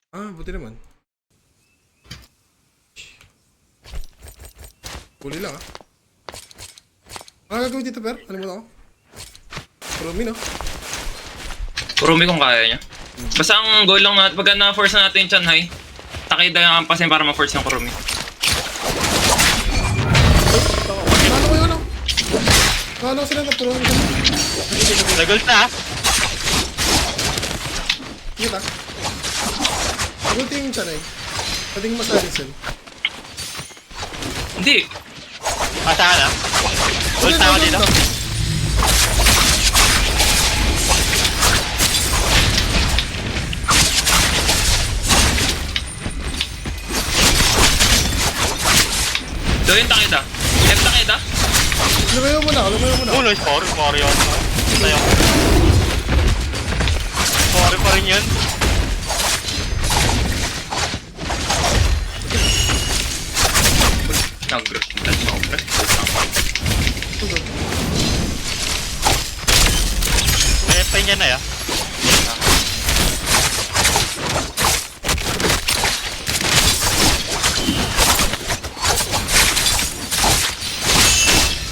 Ah, buti naman. Huli lang ah. Ano gagawin dito, Per? Ano mo ako? Kurumi, no? Kurumi kung kaya niya. Basta ang goal lang natin, pagka na-force na natin yung Chanhai, Takeda yung kampasin para ma-force yung Kurumi. Nalo ko yun, no? Nalo sila na puro. Nagult na ah. Sige ta. Agulti yung Chanay. Pwedeng masalisin. Hindi. Pasahan ah. Gult na ako dito. So yung Takeda. F Takeda. Lumayo mo na. Uno, sorry yun. Tayo. Sorry pa rin yun. Nag-grip. That's all. May pa niya na ya.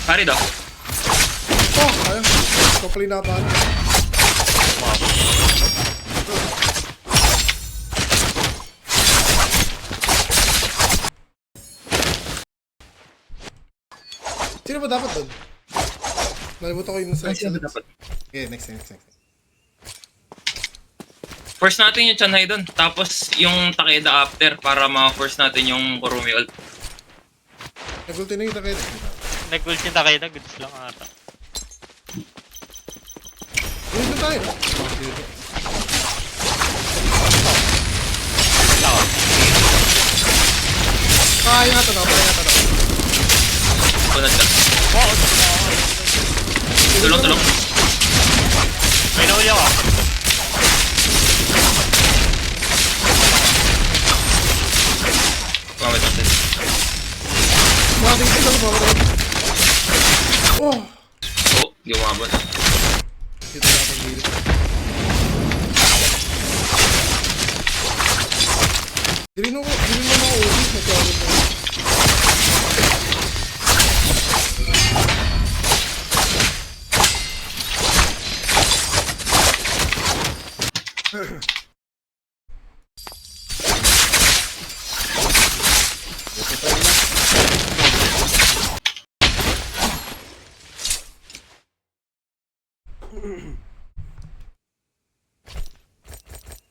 Pari daw. Oh, ayun. Kapalin na pa. Sino ba dapat doon? Nalimutan ko yung nasa Sino ba dapat? Okay, next. Force natin yung Chanhai doon. Tapos yung Takeda after para ma-force natin yung Kurumi ult. Nagulti na yung takay. Nag-gult yung Takeda, goods lang ata. Dito tayo, no? Ako. Kaya nga to, no? Unad lang. Oo. Tulong. May nahuli ako ah. Kumamit natin. Mating ito lang, mamatay. Oh! Oh, di umabot. Dito na pag-gilip. Dili mo ako ulit. Nagkaroon mo.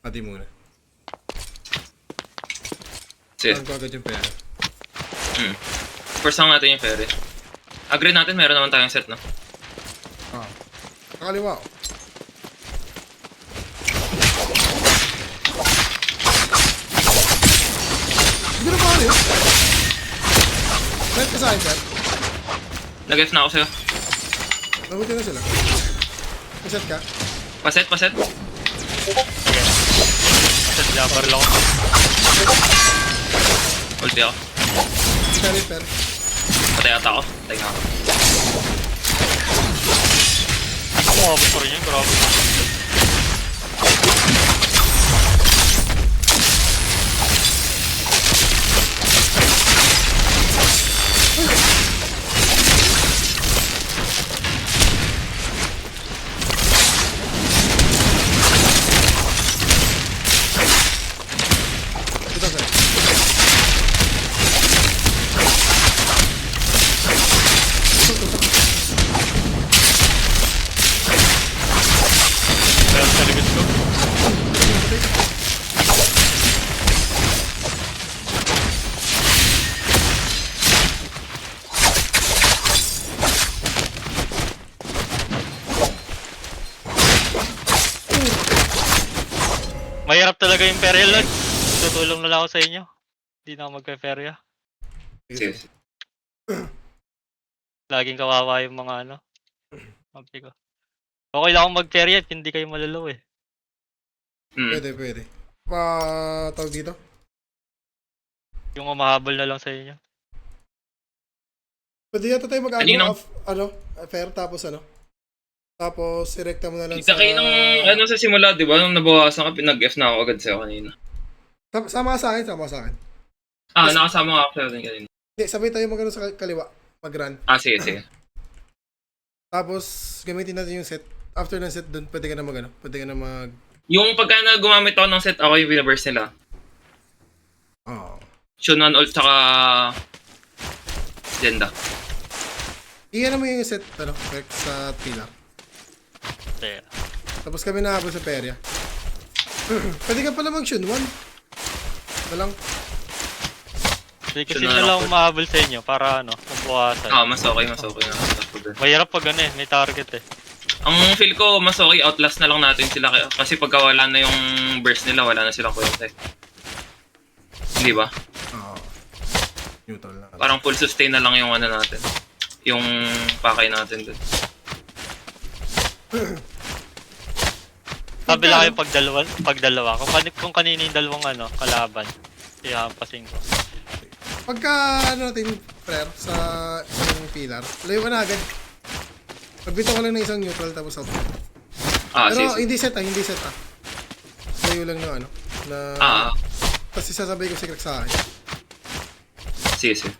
Pati muna. Sige. Saan ko agad yung pera? Force lang natin yung ferry. Agree natin, meron naman tayong set, no? Ah. Kakaliwa ako. Hindi na pa yun. Net ka sa akin, sir. Nag-F na ako sa'yo. Nabuti na sila. Reset ka. Paset. Set niya, baril ako. Ulti ako. Isa repair. Patay ata ako. Patay nga ako. Umabot pa rin yun, grabe. Ito, sir. Meron sa likod ko. Mahirap talaga yung Imperial Lord. Tutulong na lang ako sa inyo. Hindi na ako magpe-ferya. Sige. Laging kawawa yung mga ano. Sabi ko. Okay lang akong mag-ferya at hindi kayo malalaw eh. Pwede. Tawag dito? Yung mahabol na lang sa inyo. Pwede yata tayo Kanino? fair tapos ano? Tapos, direkta mo na lang Kita kayo ng ano sa simula, di ba? Nung nabawasan ka, pinag-F na ako agad sa'yo kanina. Sama ka sa akin, sama ka sa akin. Nakasama nga ako sa'yo din kanina. Hindi, sabay tayo magano sa kaliwa. Mag-run. Sige, sige. Tapos, gamitin natin yung set. After ng set dun, pwede ka na mag Pwede ka na mag... Yung pagka na gumamit ako ng set, ako yung binaburst nila. Oo. Shunan ult tsaka... Jenda. Iyan mo yung set, Rex sa pillar. Kaya. Tapos kami nakapon sa perya. Pwede ka pala mag-shun 1. Walang... Kasi Yun na na lang lang po. umahabol sa inyo para mabuhasan. Mas okay na. Mahirap pag ano may target eh. Ang feel ko, mas okay, outlast na lang natin sila. Kasi pagka wala na yung burst nila, wala na silang kwenta. Hindi ba? Oo. Neutral na. Parang full sustain na lang yung ano natin. Yung pakay natin dun. Sabi lang kayo pag dalawa. Kung kanina yung dalawang kalaban, ihampasin ko. Pagka, natin, prayer, sa isang pillar, layo ka na agad. Pagbito ka lang ng isang neutral tapos out. Pero Sige. hindi set Layo lang na Tapos isasabay ko si Crack sa akin. Sige.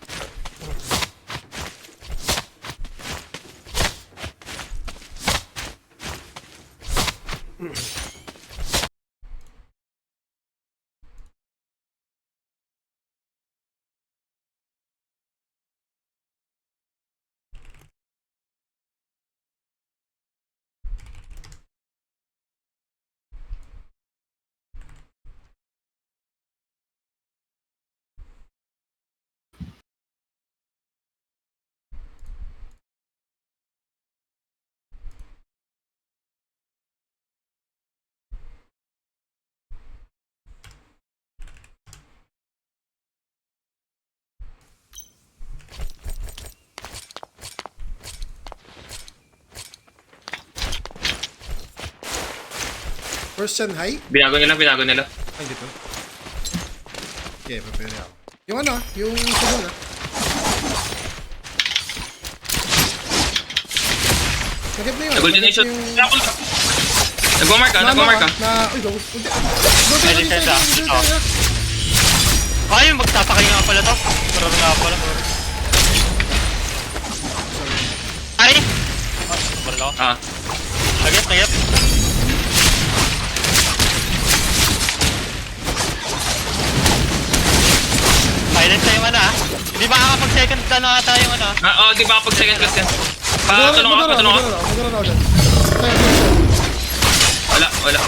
First chan high? Binago nila. Ay, dito. Okay, prepare ako. Yung yung sunod Nagip na yun. Nag-ultimation. Nagip Nagmamark ka. Uy, go. Pwede siya sa Ay, magtatakay nga pala to. Pero nga pala. Ay! Barlo. Nagip. Silent tayo Hindi ba kakapag-second ata yung Di ba kapag second class yan? Patulong ako. Magkaroon ako dyan. Wala.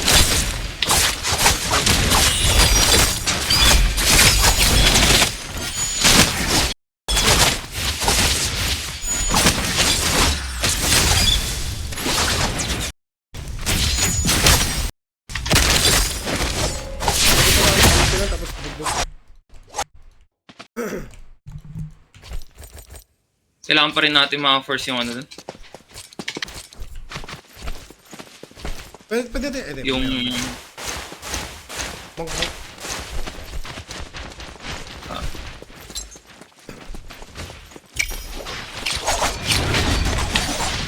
Tapos bugbog. Kailangan pa rin natin ma-force yung dun. Pwede natin. Yung... Monk.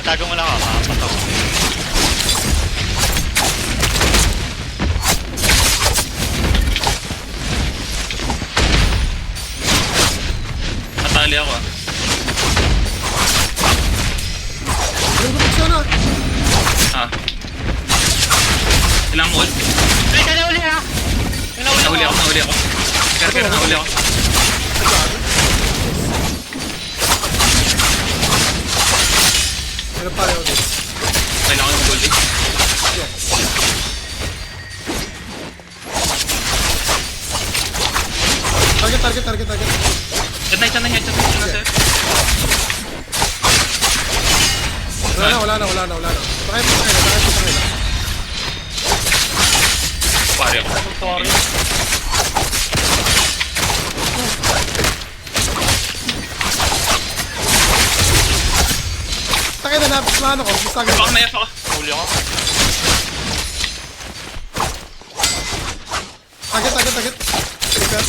Natago mo lang ako. Patok. Natali ako Yung protection Kailangan mo ult. Ay, ka nauli Nahuli ako. Pero nahuli ako. Meron pa rin dito. Kailangan ng gold. Target. Chat na, sir. Wala na. Pakay mo. Pare ako. Sorry. Takay na plano ko. Basta agad. Baka mayaf ako. Huli ako. Target.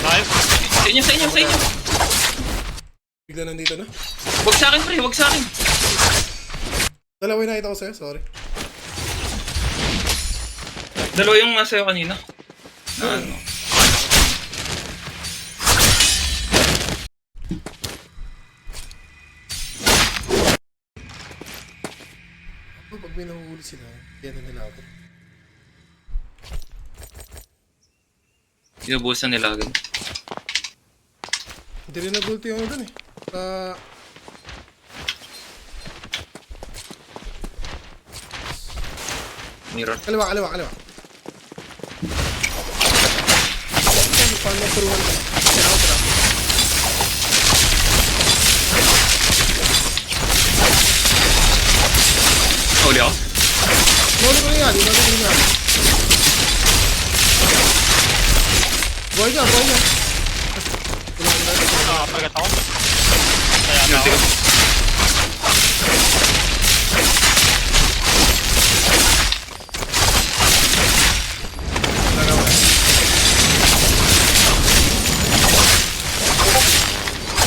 Nice. Sa inyo. Bigla nandito na. Wag sa akin, pre. Dalawa yung nakita ko sa'yo, sorry. Dalawa yung nasa iyo kanina. pag may nahuhuli sila, yan na nila agad. Inubusan nila agad. Hindi rin nag-ulti yung doon eh. Mirror. Kaliwa. Paano turuan ka? Tira. Huli ako. Noli ko na yan. Buhay niya. Nakakapagat ako. Kaya na Ulti ako.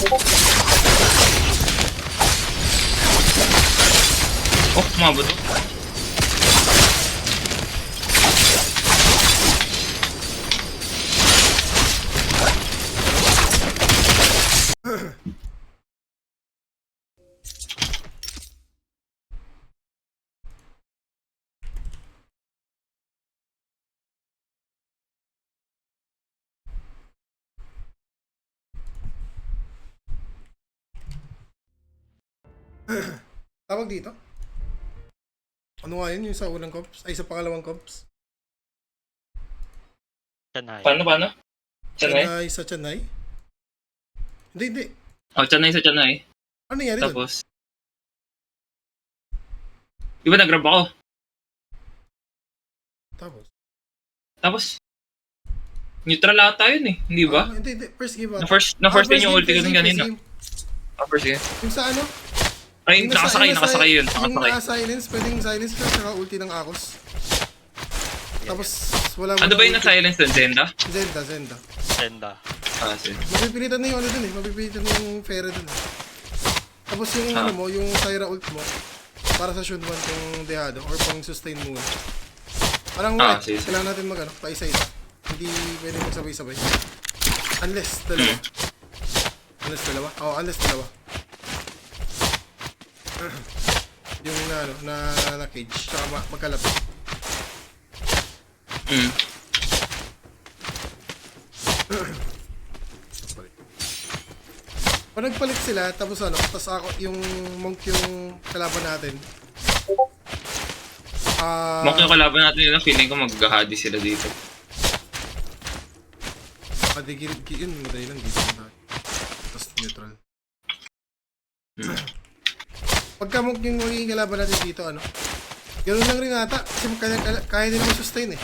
ko. Oh, umabot to. Tawag dito? Ano nga yun? Yung sa unang comps? Ay, sa pangalawang comps? Chanay. Paano? Chanay? Sa Chanay? Hindi. Oh, Chanay sa Chanay. Ano nangyari doon? Tapos, di ba nag-grab ako? Tapos, neutral ata yun eh. Hindi ba? Hindi. First game Na first din yung ulti ko din kanina. game. First game. Yung sa ano? Ay, Yung nakasakay yun. Yung Nakasakay. silence, pwedeng silence ka saka ulti ng Akos. Tapos, wala Ano ba yung na-silence dun? Zenda? Zenda. Senda. Ah, sige. Mapipilitan na yung ano dun eh. Mapipilitan na yung Pharah dun eh. Tapos yung ano mo, yung Syra ult mo, para sa Shun 1 kung dehado or pang sustain muna. Parang sige. kailangan natin mag-ano, pa-isa-isa. Hindi pwede magsabay-sabay. Unless dalawa. Unless dalawa. Yung na cage, tsaka magkalapit. Pag nagpalit sila, tapos ako, yung monk yung kalaban natin. Monk yung kalaban natin nila, feeling ko mag-hadi sila dito. Yun, madali lang dito na. Tapos neutral. Pagka monk yung magiging kalaban natin dito, ganoon lang rin ata. Kasi kaya nila mag-sustain eh.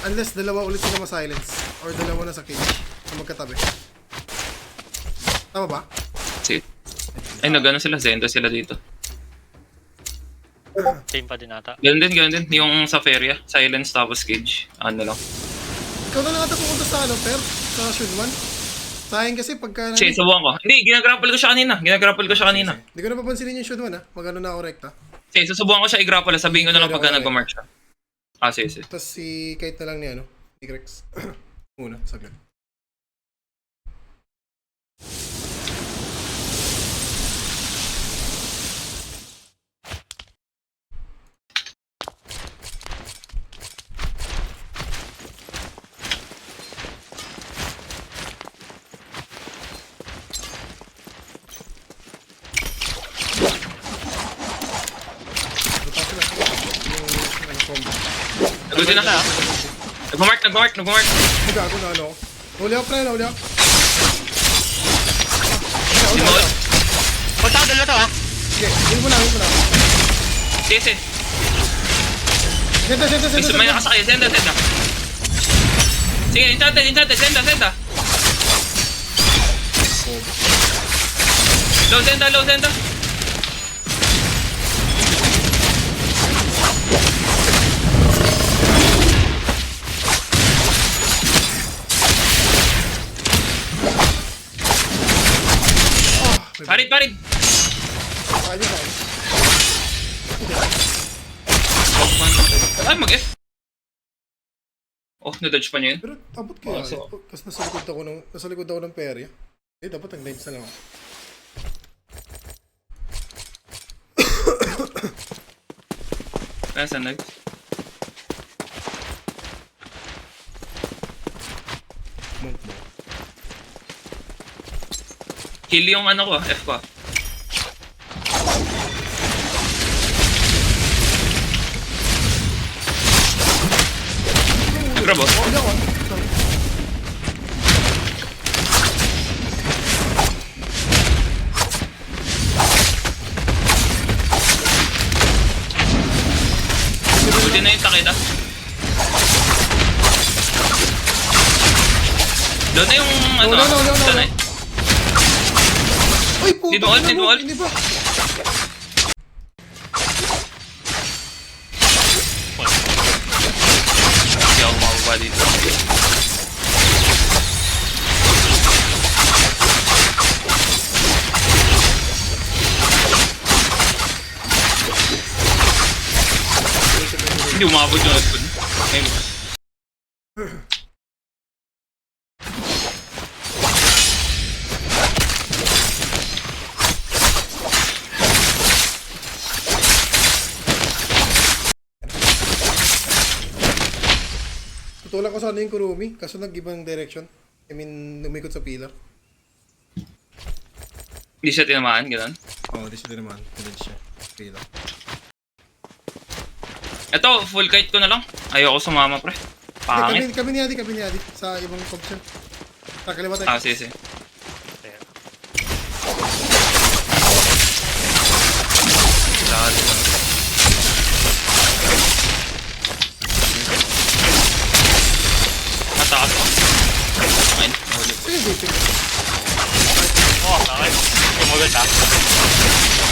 Unless dalawa ulit sila ma-silence. Or dalawa na sa cage. Na magkatabi. Tama ba? Sige. Ay, nag-ano sila, Zenda sila dito. Same pa din ata. Ganun din. Yung sa Feria, silence tapos cage. Ano lang. Ikaw na lang ata pumunta sa sa Shun 1. Sayang kasi pagka... Sige, subukan ko. Hindi, ginagrapple ko siya kanina. Hindi ko na papansinin yung Shun 1 Magano na ako rekta. Sige, susubukan ko siya i-grapple. Sabihin ko na lang pagka nag-mark siya. Sige. Tapos si Kite na lang ni ni Grex. Muna, saglit. Nagutin na. Nag-mark. Gago na Huli ako, pre. Huli ako. Remote. Punta ko dalawa to ah. Sige, huli mo na. Sige. Senta. May nakasakay. Zenda. Sige, enchanted. Zenda. Low Zenda. Parid. Ay, mag-F. Oh, na-dodge pa niya yun. Pero dapat kaya. Tapos nasa likod ako ng perya. Dapat ang lives na lang ako. Nasa nag? Monk mo. Kill yung ano ko, F ko. Grab oh. Hindi ako. Sorry. Buti na yung takita. Doon na yung ano. No. Doon na. Uy, puto. Dito all, dito all. Hindi ba? Hindi ako makababa dito. Hindi umabot yung headphone. Ayun. Tutulak ko sana yung Kurumi, kaso nag-ibang direction. I mean, umikot sa pillar. Hindi siya tinamaan, gano'n. Oo, di siya din naman. Hindi siya. Pillar. Ito, full kite ko na lang. Ayoko sumama, pre. Pangit. Kami ni Adi. Sa ibang option. Sa kaliwa tayo. Ah, sige, sige. Lahat ito. Matakas ko. Ayun, nahuli ko. Sige, sige. Oh, bakit? Tumugot ah.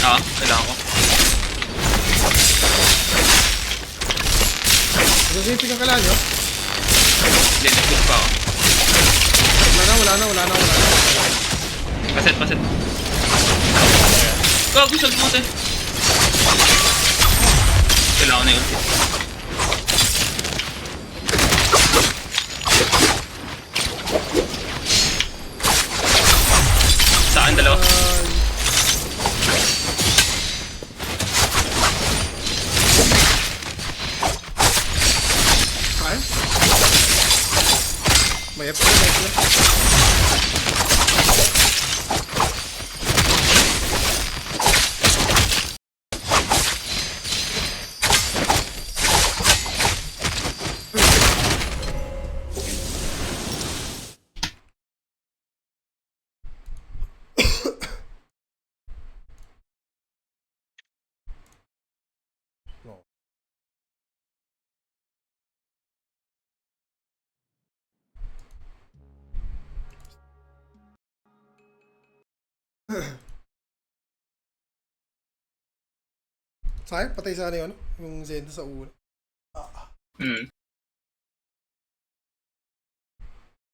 Ah, kailangan ko. Nag-safing ang kalanyo. Hindi, nag-push pa ako. Wala na. Paset. Gago, shot mo tayo. Kailangan na yun. Saan dalawa? Kaya? May F na. No. Sayang, patay sana yun. Yung Zenda sa ulo.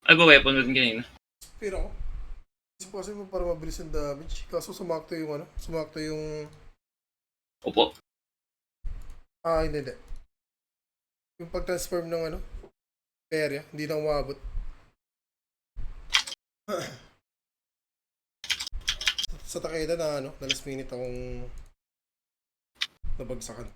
Ay ba weapon mo din kanina? Pero ako. Isip ko kasi mo para mabilis yung damage. Kaso sumakto yung ano. Sumakto yung... Opo. Ah, hindi. Yung pag-transform ng ano. Area. Hindi na umabot. Sa Takeda na ano. Na last minute akong... nabagsakan.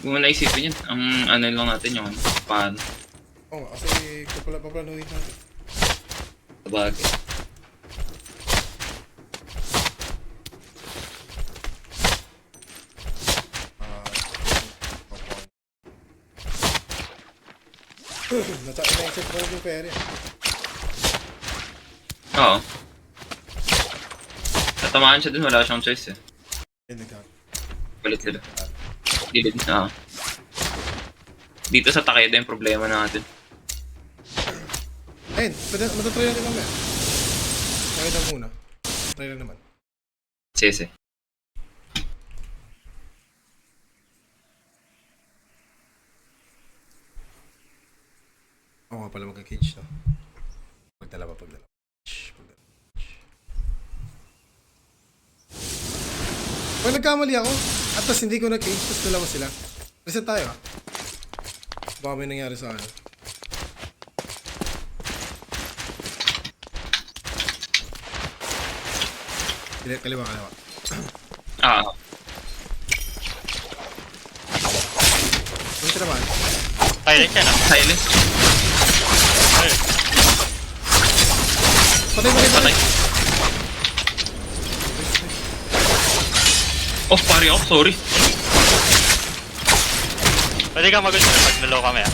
Kung mo naisipin yun, ang ano lang natin yung paano. Oo nga, kasi paplanuhin natin. Sabagay. Na-check ko yung pere. Oo. Tatamaan siya dun, wala siyang choice eh. Yan nagkakaroon. Palit sila. Gilid. Oo. Dito sa Takeda yung problema natin. Ayun, matatry natin mamaya. Okay na muna. Try lang naman. Sige. Oo nga pala magka-cage, no? Pagdala. Pag nagkamali ako, at tas hindi ko na-cage, tas dalawa sila. Reset tayo, ah. Baka may nangyari sa akin. Kaliwa. Ah, Ano naman? Silent yan ah. silence. Ay, Patay. Oh, pare ako, sorry. pwede kang mag-ult pag nalow kami ah.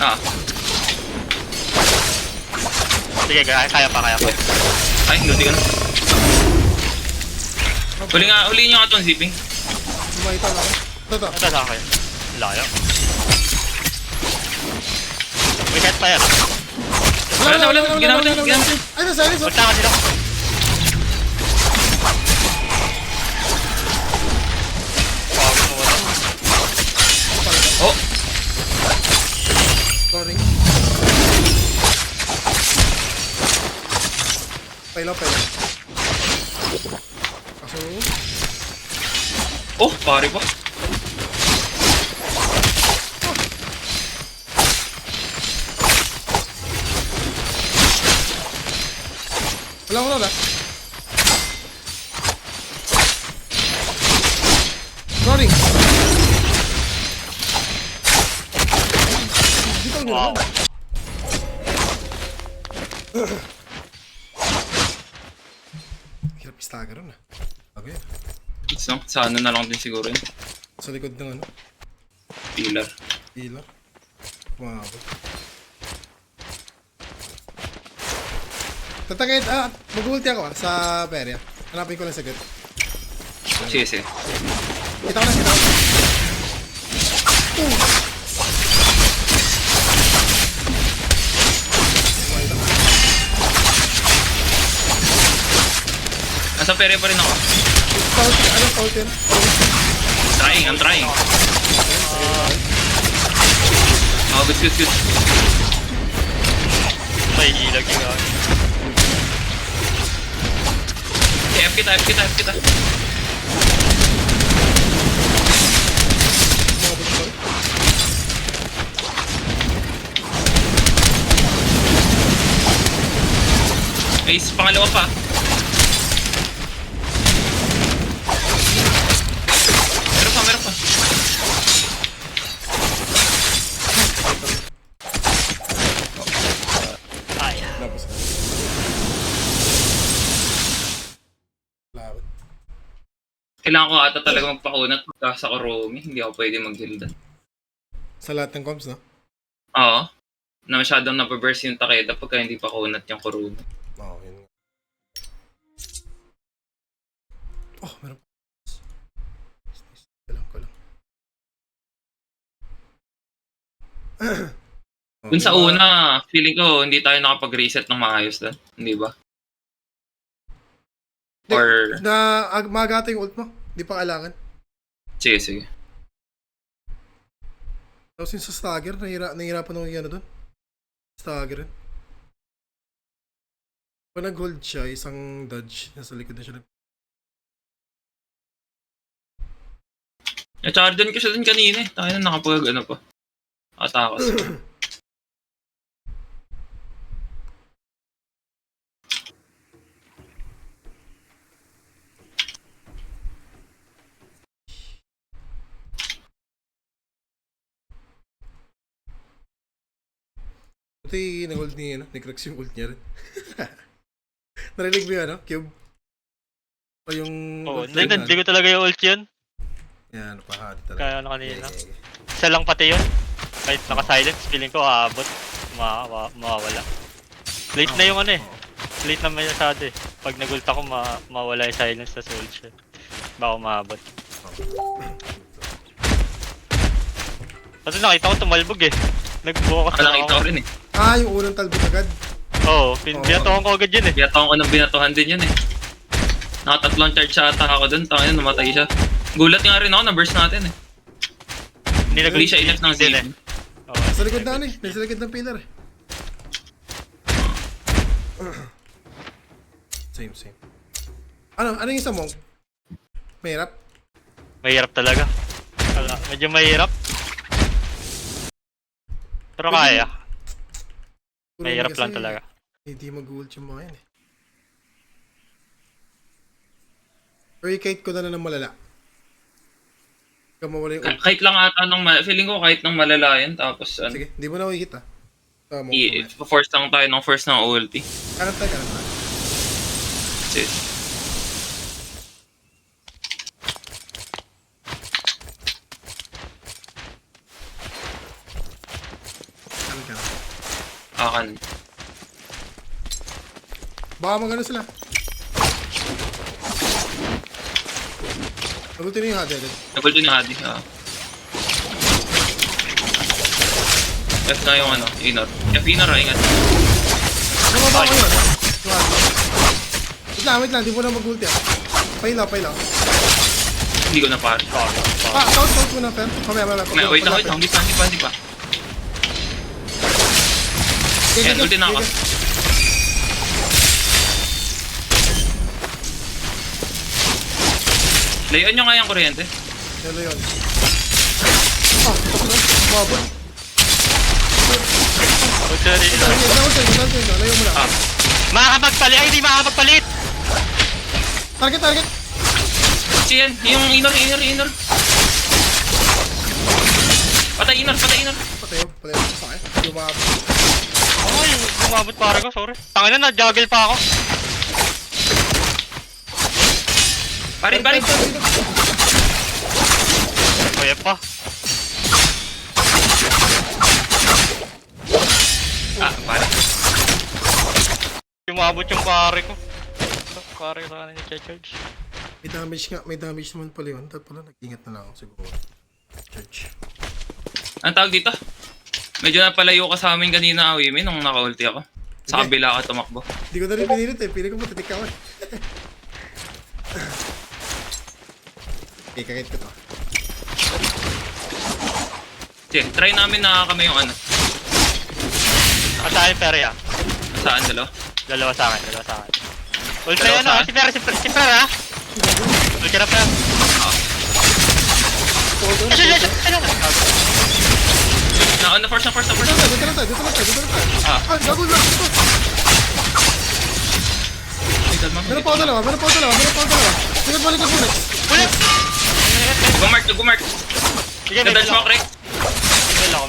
Ah, Sige, kaya pa. ay, hindi ka na. Huli nyo nga itong zipping. Lumakita na ako. Ito. Ito sa akin. Layo. May kahit pa yan. Wala. Ginawa din. Ay, nasa-silence. Punta ka sila. Oh, Sorry. Pailaw. Kaso, oh, pare pa. wala. Sorry. Dito nyo Wow. naman. Hirap istaga ron, ah. Okay. So, sa ano na lang din siguro yun. Sa likod ng ano, Pillar. ila. Umabot. Tatangit, mag-ulti ako sa perya. Hanapin ko lang saglit. Sige. Kita ko na. Nasa pere pa rin ako. Fountain? I'm trying. Oh, good. May ilag yung gawin. F kita. Ace, pangalawa pa. Meron pa. Ay. Tapos. Lawat. Kailangan ko ata talaga magpakunat pagka sa Kurumi. Hindi ako pwede mag-heal. Sa lahat ng comps, no? Oo. Na masyadong napaburst yung Takeda pagka hindi pa kunat yung Kurumi. Oo, yun nga. Oh, meron pa. Ko lang. Dun sa una, feeling ko hindi tayo nakapag-reset ng maayos doon. Hindi ba? Or... Magata yung ult mo. Di pa kailangan. Sige. Tapos yung sa stagger, nahihirapan ako yung ano doon. Stagger rin. Pag nag-hold siya, isang dodge. Nasa likod na siya. Na-chargean ko siya dun kanina eh. Tayo na nakapag ano pa. Atakas. Buti nag-hold ni Crux yung ult niya rin. Narinig mo yun, ano? Cube? O yung... Oo, ult hindi niya, ko talaga yung ult yun. Yan, napahari talaga. Kaya ano kanina. Yeah. Isa lang pati yun. Kahit naka-silence, feeling ko aabot. Mawawala. Late na yung ano eh. Late na may nasado eh. Pag nag-ult ako, mawala yung silence sa soul siya. Baka maabot. Kasi nakita ko tumalbog eh. Nagbukas Nakita ko rin eh. Yung unang talbot agad. Oo, binatokan ko agad yun eh. Biyataon ko ng binatuhan din yun eh. Nakatatlong charge sa ata ako dun. Tangin, namatay siya. Gulat nga rin ako, na-burst natin eh. Hindi siya inef ng Din save. eh. Oo. Nasa likod na ano eh. Nasa likod ng pillar eh. Same. Ano yung isa mo? Mahirap? Mahirap talaga. Wala, medyo mahirap. Pero kaya. Mahirap Kasi lang talaga. Hindi mag-ult yung mga yan eh. Pre-kite ko na ng malala. Ikaw mawala yung ult. Kahit lang ata feeling ko kahit nang malala yan. Tapos ano, Sige, di mo na makikita. Mo. i-force lang tayo ng first ng ulti. Kanan tayo. Shit. Kanan. Akan. Baka magano sila. Nagulti na yung hada. Double to ni Hadi. F na yung ano, inner. F inner ingat. Nababa ko yun. Wait lang, di mo na mag-ulti ah. Pailaw. Hindi ko na pare. South mo na, Fer. Mamaya. Wait lang. Hindi pa. Yan, ulti na ako. Layuan nyo nga yung kuryente. Hello yun. Mabot. Sorry. Layo mo na. Makakapagpalit! Ay, hindi makakapagpalit! Target. Si yan, yung inner. Patay inner. Patay sa akin. Lumabot. Ay, bumabot pare ko, sorry. Tangina na, juggle pa ako. Parin. Kaya pa. Pare. Bumabot yung pare ko. Pare ko sa kanina charge. May damage naman pala yun. Dapat pala nag-ingat na lang ako siguro. Church. Ang tawag dito? Medyo napalayo ka sa amin kanina, Awimi, nung naka-ulti ako. Sa Hindi. kabila ka tumakbo. Hindi ko na rin pinilit eh. Pili ko po, titik ako eh. Okay, kakit ko to. Sige, try namin na kami yung ano. Asahin pero ya. Saan dalo? Dalawa sa akin. Ult Dalawa na yun sa ah, akin? si Per ha? Ult ka na Per. Na force. Dito lang tayo. Gago na. Tignan mo. Meron pa ako dalawa. Sige, balik ko muna. Ulit! Gumark. Sige, may Nadal bill ako. smoke, Rick. May bill ako.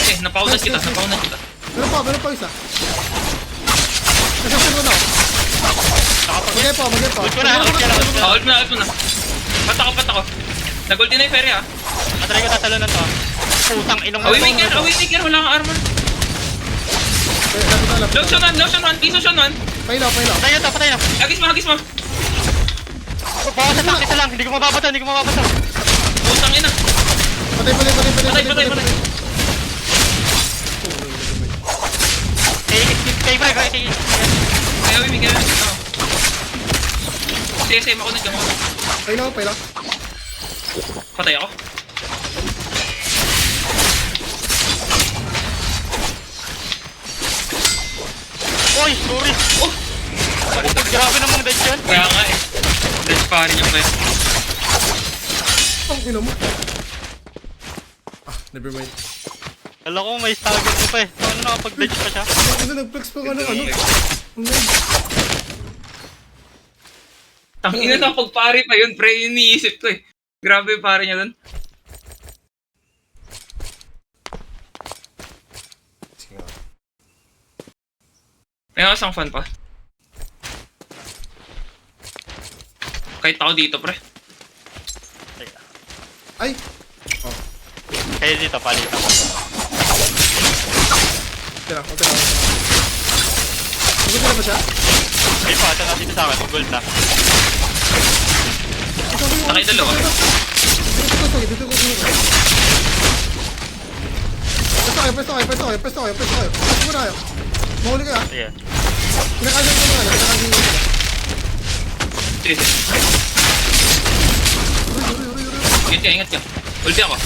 Okay, napaunas kita. Meron pa isa. Nasasyon ko na ako. Magay pa. Ult ko na. Ult mo na. Pat ako. Nag-ulti na yung ferry ah. Matry ko tatalunan to. Putang inong Away maker, wala kang armor. Lotion 1, piso 1. Pailaw. Patay na. Agis mo. Bawasan lang, isa lang. Hindi ko mababato. Putang ina. Patay. Kay Breg. Kaya Away maker. Sige, makunod ka mo. Pailaw. Patay ako. Oy, sorry. Oh! Grabe namang dead yun. Kaya nga eh. Let's pare niya pa eh. Ang ina mo. Never mind. Alam ko may stagger ko pa eh. Ano nakapag-dodge pa siya? Nag-flex pa ka ng ano. Tangina na pag pare pa yun, pre, yun iniisip ko eh. Grabe yung pare niya dun. May isang fun pa. Kahit ako dito, pre. Ay! Kaya dito, palitan ko. Okay lang. Gusto na ba siya? Ay pa, ito na dito sa akin. Gold na. Nakidalawa. Dito ko. Pesto kayo. Pesto muna kayo. Mahuli ka. Sige. Pinakasan ko mga pinakasan ko mga. Sige, sige. Ingat ka. Ulti ako.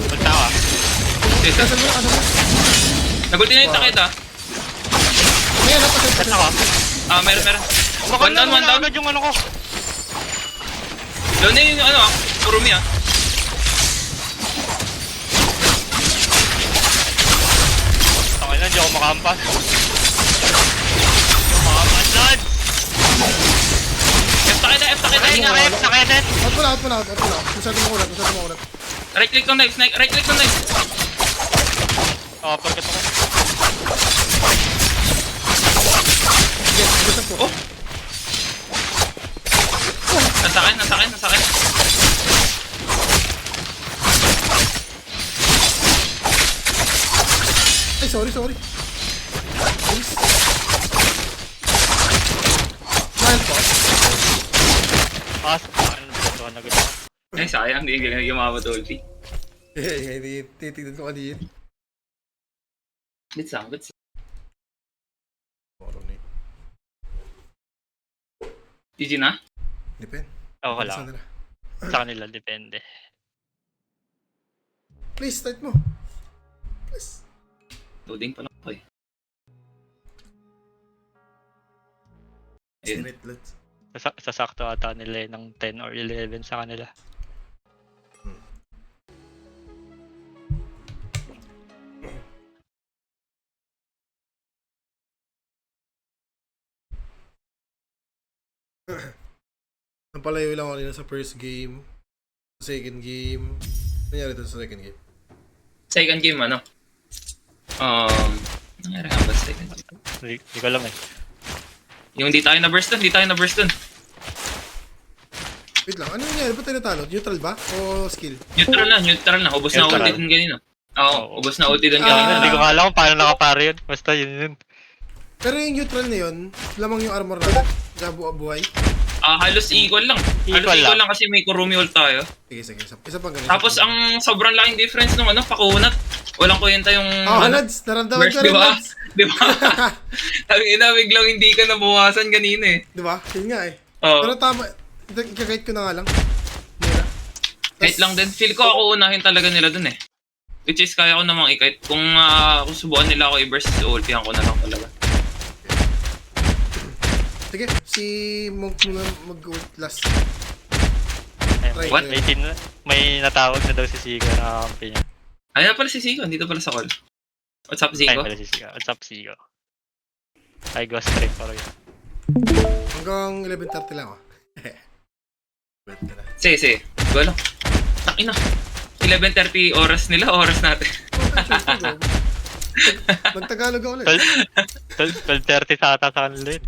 Punta ka. Sige, sige. Kasan mo, kasan mo. Nagulti na yung takit ah. Ayan, napasal pa Set ako. Meron. Baka One down, one down. agad yung ano ko. Doon na yung ano ah. Kurumi ah. Tangin na, hindi ako makampas. Makampas, Lord! F takit na, F takit na. Ay nga, Rex, nakitin! Out mo na. Masyado makulat. Right click ng knife, right click ng knife. Pagkat ako. Yes, gusto ko. Oh! Nasa akin. Ay, sorry. Please. Mahal po. Ano na gusto. Ay, sayang. Hindi umabot ulti. Hindi, titignan ko kanina. Bits lang. GG na? Depende. Ako Saan lang. nila? Sa kanila, depende. Please, start mo. Please. Loading pa lang ako eh. Ayun. Straight, let's. Sasakto ata nila ng 10 or 11 sa kanila. Napalayo lang ako nila sa first game. Sa second game. Nangyari doon sa second game. Second game ano? Nangyari nga ba sa second game? Hindi ko alam eh. Yung hindi tayo na-burst dun. Wait lang, ano nangyari? Ba't tayo natalo? Neutral ba? O skill? Neutral na. Ubus na Neutral. ulti dun kanina. Oo, Oo. ubus na ulti dun Ah. kanina. Hindi ko alam kung paano nakapare yun. Basta yun. Pero yung neutral na yun, lamang yung armor natin. Sa buhay. Halos equal lang. Equal lang. Kasi may Kurumi ult tayo. Sige. Isa pang ganun. Tapos ang sobrang laking difference nung pakunat. Walang kwenta yung Lads! Naramdaman burst, ko di rin, ba? Lads! Di ba? Tangina, biglang hindi ka nabawasan kanina eh. Di ba? Yun nga eh. Oo. Pero tama. Ikagait ko na nga lang. Muna. Kahit lang din. Feel ko ako unahin talaga nila dun eh. Which is kaya ko namang ikait. Kung subukan nila ako i-burst, ultihan ko na lang talaga. Sige, si Monk muna mag-ult last. Ay, What? May natawag na daw si Siga na kampi niya. Ayun na pala si Zico. Dito pala sa call. What's up, Ay, Zico? pala si Siga. What's up, Siga? Ay, ghost stream pa rin. Hanggang 11:30 lang ako. Wait ka na. Sige. Go lang. Takina. 11:30 oras nila, oras natin. Magtagalog ako ulit. 12:30 sa ata sa kanila yun.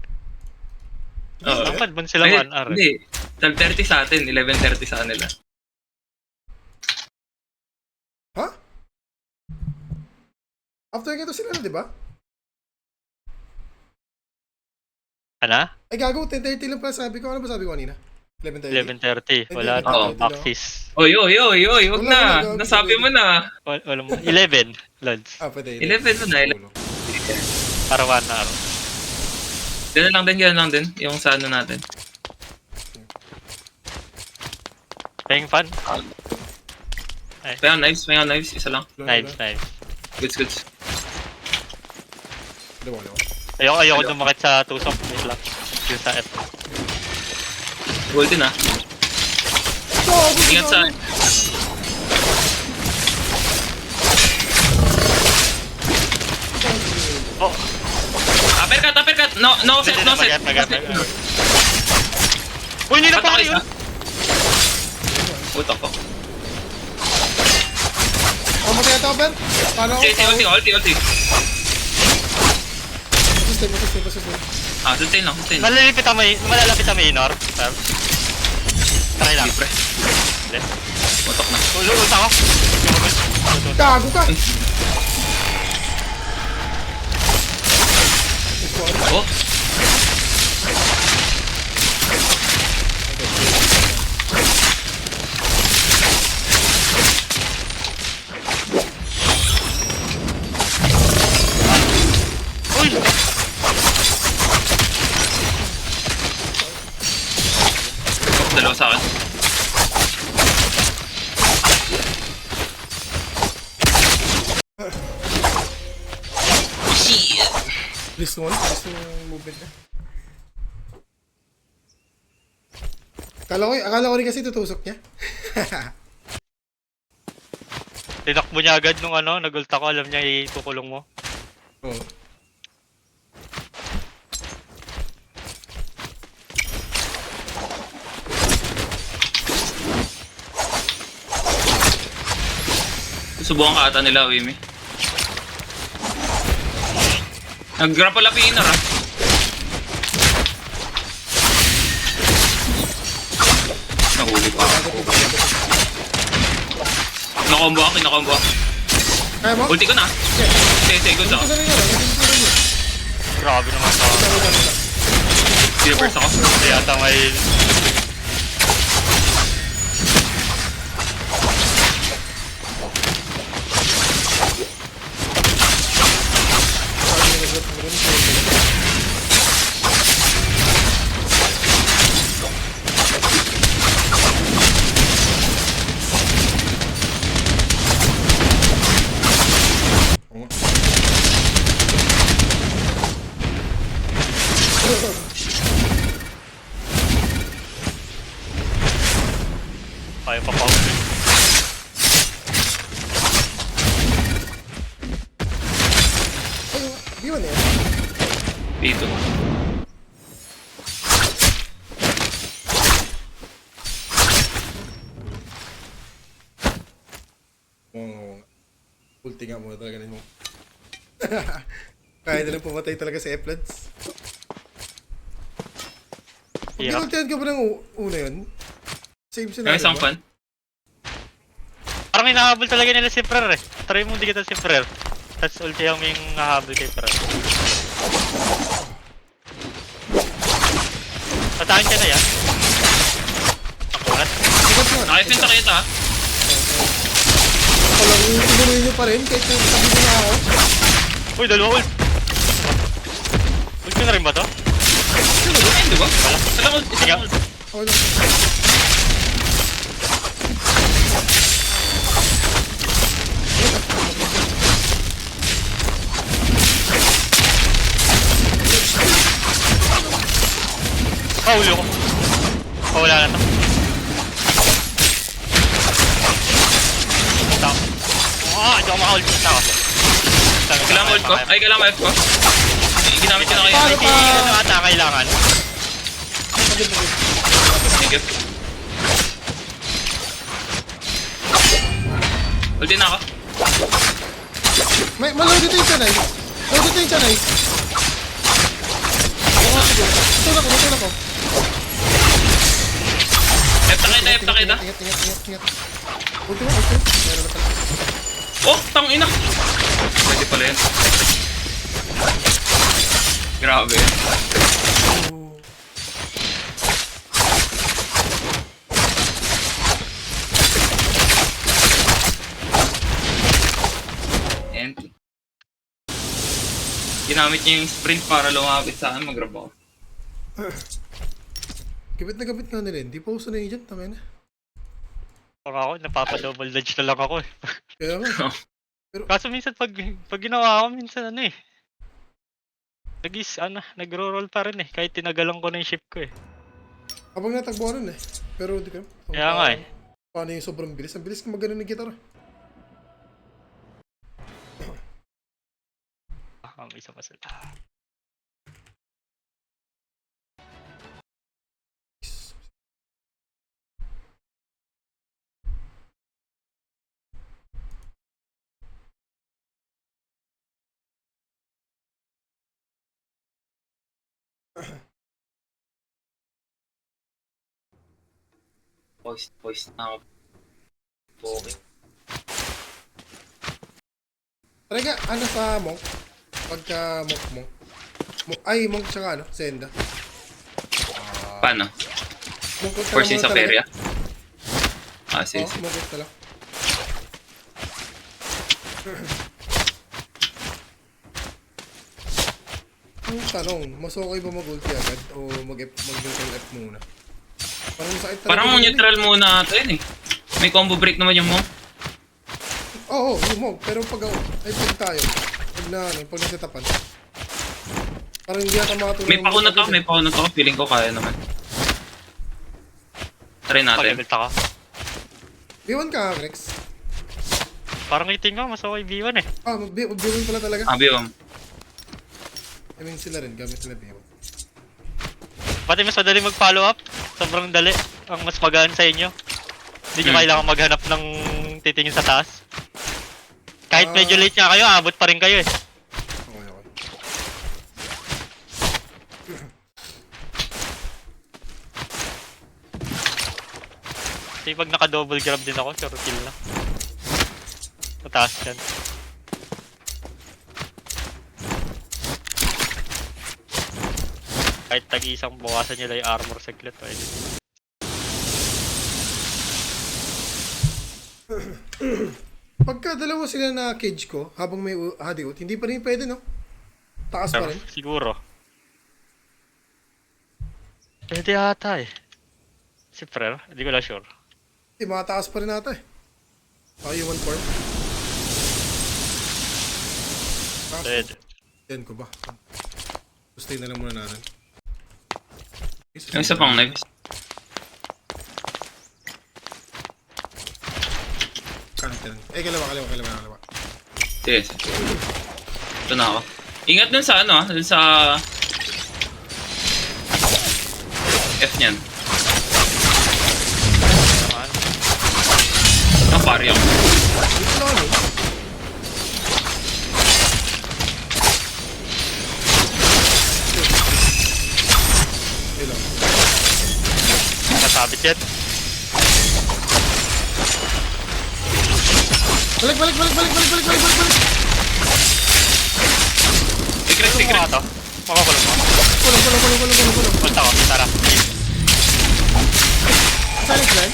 Oo. Dapat ba sila Ay, 1 hour? Hindi. 12:30 sa atin, 11:30 sa kanila. Ha? After nito sila na, di ba? Ano? Ay, gago, 10:30 lang pala sabi ko. Ano ba sabi ko kanina? 11:30. 11:30. Wala na. Oo. Maxis. Oy, wag Wala, na. wala, Nasabi mo na. Wala mo. 11. Lods. Pwede. 11 mo na. Para 1 hour. Ganun lang din. Yung sa ano natin. Paying fun? May on knives. Isa lang. Nice. Goods. Dalawa. Ayoko dumakit sa tusok. Wait lang. Yung sa F. Golden ah. Ingat sa... Oh! Uppercut. No set. Mag-F. Uy, hindi na pa kayo! Utok ko. Matay ito, Ben? Paano ako? Sige, ulti. Sustain. Sustain lang. Malalapit ang minor. Try lang. Pre. Hindi. Utok na. Ulut ako. Gago ka! Oh. dalawa sa akin. Shit! Bilis yung movement niya. Akala ko rin kasi tutusok niya. Tinakbo niya agad nung ano, nagulta ko, alam niya itukulong mo. Oo. Subukan ka ata nila, Wimi. Nag-grapple up yung inner, ah. Nahuli pa ako. Nakombo ako, kinakombo ako. Kaya mo? Ulti ko na. 10 seconds ako. Ito na rin yan. Grabe naman sa Reverse ako. Hindi ata may... Kaya pa power. Di ba na yan? Dito. Oo. Ulti nga muna talaga mo. Kaya na lang pumatay talaga sa F-Lads. Hirap. Pinultihan ka ba ng una yun? Same Yung scenario isang ba? fan. Parang hinahabol talaga nila si Prer eh. Try mo di kita si Prer. Tapos ulti yung hahabol kay Prer. Patahan ka na yan. Nakulat. Sikat mo. Nakifenta kita, ah. Walang tinuloy nyo pa rin kahit yung sabi ko na ako. Uy, dalawa ult. Ult ko na rin ba to? Ayun, di ba? Alam ko, Sige. Okay lang. Huli ko. Wala na to. Ito. Hindi ako maka-ult. Ito ako. kailangan ult ko. Ay, kailangan F ko. Ginamit ko na kayo. Paano Hindi pa? na ata kailangan. Thank you. Ulti na ako. Malaw dito yung chanay. Malaw dito yung chanay. Tutulak ko. F na kita. Ingat. Ulti mo. Meron na pala. Oh, tangina. Pwede pala yan. Grabe. And ginamit niya yung sprint para lumapit sa akin, mag-grab ako. Gabit na gabit nga nila. Hindi pa uso na agent. Tama na. Pag ako, napapa-double dodge na lang ako eh. Kaya nga. Kaso minsan pag ginawa ko, minsan ano eh. Nagro-roll pa rin eh. Kahit tinagalan ko na yung ship ko eh. Habang natagbuhan eh. Pero di ko. Kaya nga eh. Paano yung sobrang bilis? Ang bilis ka magano ng gitara. May isa pa sila. Voice na ako. Okay. Talaga, ano sa Monk? Pagka Monk. Ay, Monk tsaka ano? Zenda. Paano? Monk ka First lang in sa muna Feria? talaga. Ah, sige. Oo, Monk ka lang. Ang tanong, mas okay ba mag-ulti agad o mag-F muna? Parang masakit talaga. Parang yun, neutral muna ito yun eh. May combo break naman yung mo. Oo, yung mo. Pero pag pag tayo. Pag nasetapan. Parang hindi ata makatulong. May pakunot ako. Feeling ko kaya naman. Try natin. Pag-ult ako. B1 ka, Rex. Parang iting ko, mas okay B1 eh. Ah, B1 pala talaga. Biom. I mean, sila rin. Gamit nila B1. Pati mas madali mag-follow up. Sobrang dali. Ang mas magaan sa inyo. Hindi nyo kailangan maghanap ng titingin sa taas. Kahit medyo late nga kayo, abot pa rin kayo eh. Okay, okay. Kasi pag naka-double grab din ako, sure kill na. Mataas yan. Kahit tag-isang bawasan nila yung armor saglit, pwede. Pagka dalawa sila na cage ko, habang may hadiot, hindi pa rin pwede, no? Taas pa Pero, rin. siguro. Pwede ata eh. Si Frer, hindi ko lang sure. Mataas pa rin ata eh. Baka yung 1 form. Pwede. Yan ko ba? Sustain na lang muna natin. Yung isa pang knife. Kanan. Kalawa. Yes. Ito na ako. Ingat dun sa ano dun sa F niyan. Naman. Ang pari ako. Dito lang ano? Ayun lang. Nasabit yan. Balik! Secret. Ano to? Makakulong mo. Kulong. Punta ko, tara. Silent line?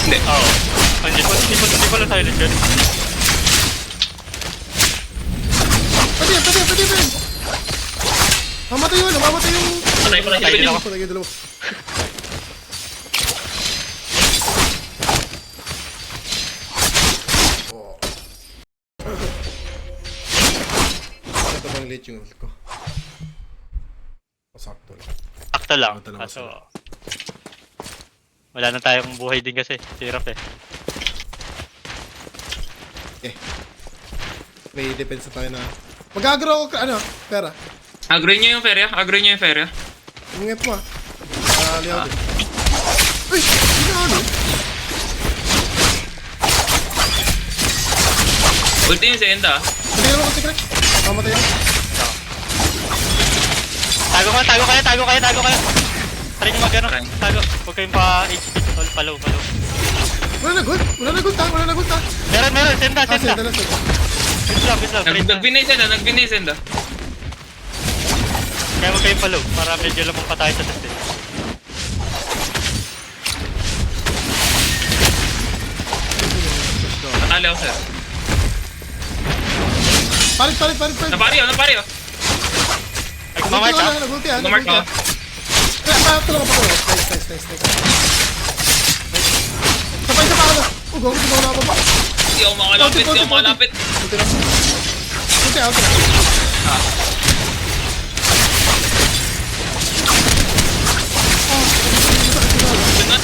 Hindi. Oo. Hindi pala silent yun. Pati yan! Mamatay yung Patay. Patay din ako. Patay yung dalawa. Ito bang late yung ult ko? Pasakto lang. Sakto lang. Sakto lang Kaso, wala na tayong buhay din kasi. Sirap eh. May defense na tayo na... Mag-agro ako, pera. Agro niyo yung Feria. Yung F mo liyaw din. Uy! Hindi na ano? Ulti yung Zenda. Hindi naman ko secret. Mamatay ako. Tago kayo. Try nyo mag-ano. Try. Tago. Huwag kayong pa-HP. Palaw. Wala na good ta. Meron. Senda. Senda. Wait lang. Trade na. Nagbinay Zenda. Kaya huwag kayong palaw. Para medyo lamang pa tayo sa test eh. Natali ako sir. Palit. Napari ako. Ay, kumamark ka? Nag-ulti Gumark ako. Tulong pa ko. Nice. Sabay sa pa. Go na ako ba? Hindi ako makalapit. Ulti na. Ulti na. Sunod.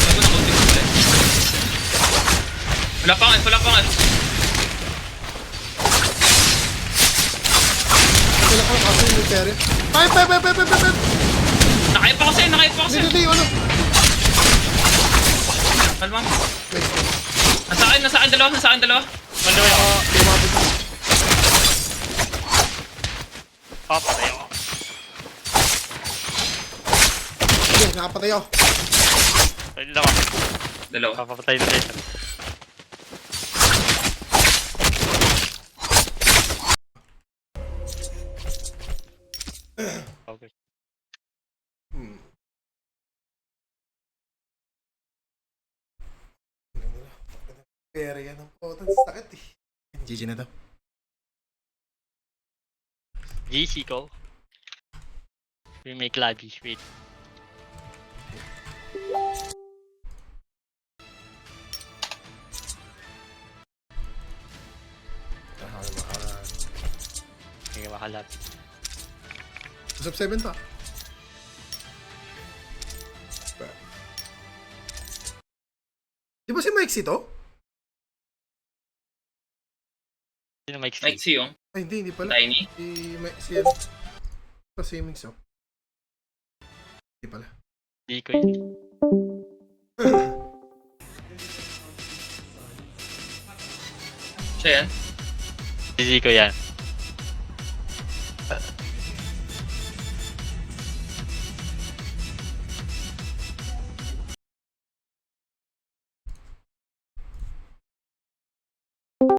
Bago na ulti ko ulit. Wala pa nga. Wala ka kasi yung military. Pay. Nakaya pa kasi. Hindi, ano? Kalma. Nice. Nasaan dalawa. Mando ako. Lumapit na. Papatay ako. Sige, nakapatay ako. Pwede lang ako. Dalawa. Papapatay na tayo. Okay. Pera yan ang potan. Sakit eh. GG na to. GC ko. We make lobby. Wait. nakakalap. Sub 7 pa. Di ba si Mike to? Sino Mike Mike Steve? C yung Ay, hindi pala. Tiny. Si ano? Pa si Mix, oh. Hindi pala. Hindi ko yun. Siya yan. Hindi ko yan.